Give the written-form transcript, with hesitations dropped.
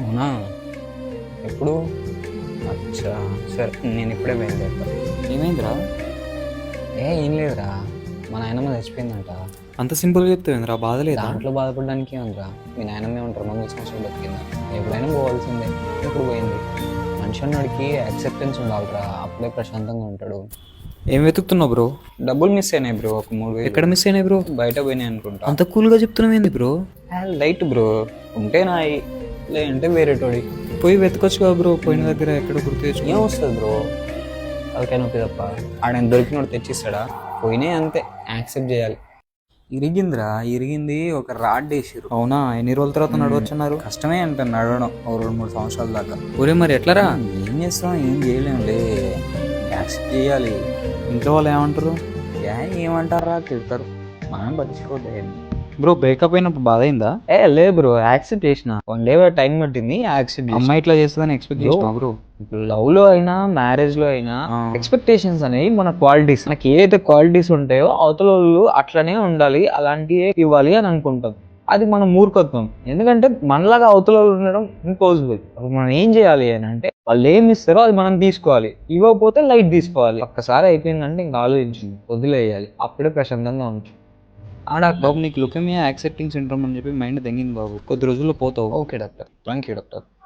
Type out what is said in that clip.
అవునా? ఎప్పుడు? అచ్చా! సరే నేను ఇప్పుడే బయలుదేరుతా. ఏమైందిరా? ఏం లేదురా, మా నాయనమ్మ చచ్చిపోయిందంట. అంత సింపుల్గా చెప్తావేంద్రా? బాధ లేదా? దాంట్లో బాధపడడానికి ఏముందిరా, మీ నాయనమ్మే ఉంటారు 200 సంవత్సరాలు బతికిందా, ఎప్పుడైనా పోవాల్సిందే. ఇప్పుడు పోయింది. మనిషి అన్నోడికి యాక్సెప్టెన్స్ ఉండాలిరా, అప్పుడే ప్రశాంతంగా ఉంటాడు. ఏం వెతుకుతున్నావు బ్రో? డబ్బులు మిస్ అయినాయి బ్రో, ఒక 3,000. ఎక్కడ మిస్ అయినాయి బ్రో? బయట పోయినాయి అనుకుంటా. అంత కూల్గా చెప్తున్నావు ఏంది బ్రో? లైట్ బ్రో, ఉంటే నాయి, లేదంటే వేరేటోడి. పోయి వెతకొచ్చు కదా బ్రో, పోయిన దగ్గర ఎక్కడ గుర్తు ఏం తెచ్చుకో. వస్తుంది బ్రో, అదికే నొప్పి తప్ప. ఆడని దొరికినోడు తెచ్చిస్తాడా? పోయినాయి అంతే, యాక్సెప్ట్ చేయాలి. ఇరిగిందిరా, ఇరిగింది. ఒక రాడ్ వేసిరు. అవునా? ఎన్ని రోజుల తర్వాత నడవచ్చన్నారు? కష్టమే అంట నడవడం, ఓ 2-3 సంవత్సరాల దాకా. ఒరే మరి ఎట్లరా? ఏం చేస్తాం, ఏం చేయలేంలే, యాక్సెప్ట్ చేయాలి. ఇంట్లో వాళ్ళు ఏమంటారు? ఏమంటారా, తిడతారు, మనం పట్టించుకోవద్దు. బ్రో బ్రేకప్ అయినప్పుడు బాధ అయిందా? లే బ్రో, యాక్సెప్ట్ చేసిన. 1 డే టైం పట్టింది, యాక్సెప్ట్. అమ్మాయి ఇట్లా చేస్తుందని ఎక్స్పెక్ట్ చేసినా బ్రో? లవ్ లో అయినా మ్యారేజ్ లో అయినా ఎక్స్పెక్టేషన్స్ అనేవి మన క్వాలిటీస్, మనకి ఏదైతే క్వాలిటీస్ ఉంటాయో అవతల వాళ్ళు అట్లనే ఉండాలి, అలాంటివే ఇవ్వాలి అని అనుకుంటాం. అది మన మూర్ఖత్వం. ఎందుకంటే మనలాగా అవతల వాళ్ళు ఉండడం ఇంపాసిబుల్. అప్పుడు మనం ఏం చేయాలి అని అంటే, వాళ్ళు ఏమి ఇస్తారో అది మనం తీసుకోవాలి, ఇవ్వకపోతే లైట్ తీసుకోవాలి. ఒక్కసారి అయిపోయిందంటే ఇంకా ఆలోచించింది వదిలేయాలి, అప్పుడే ప్రశాంతంగా ఉంటుంది. బాబు నీకు లుకేమియా యాక్సెప్టింగ్ సిండ్రోమ్ అని చెప్పి మైండ్ తెంగింది బాబు. కొద్ది రోజుల్లో పోతావు. Okay doctor, thank you doctor.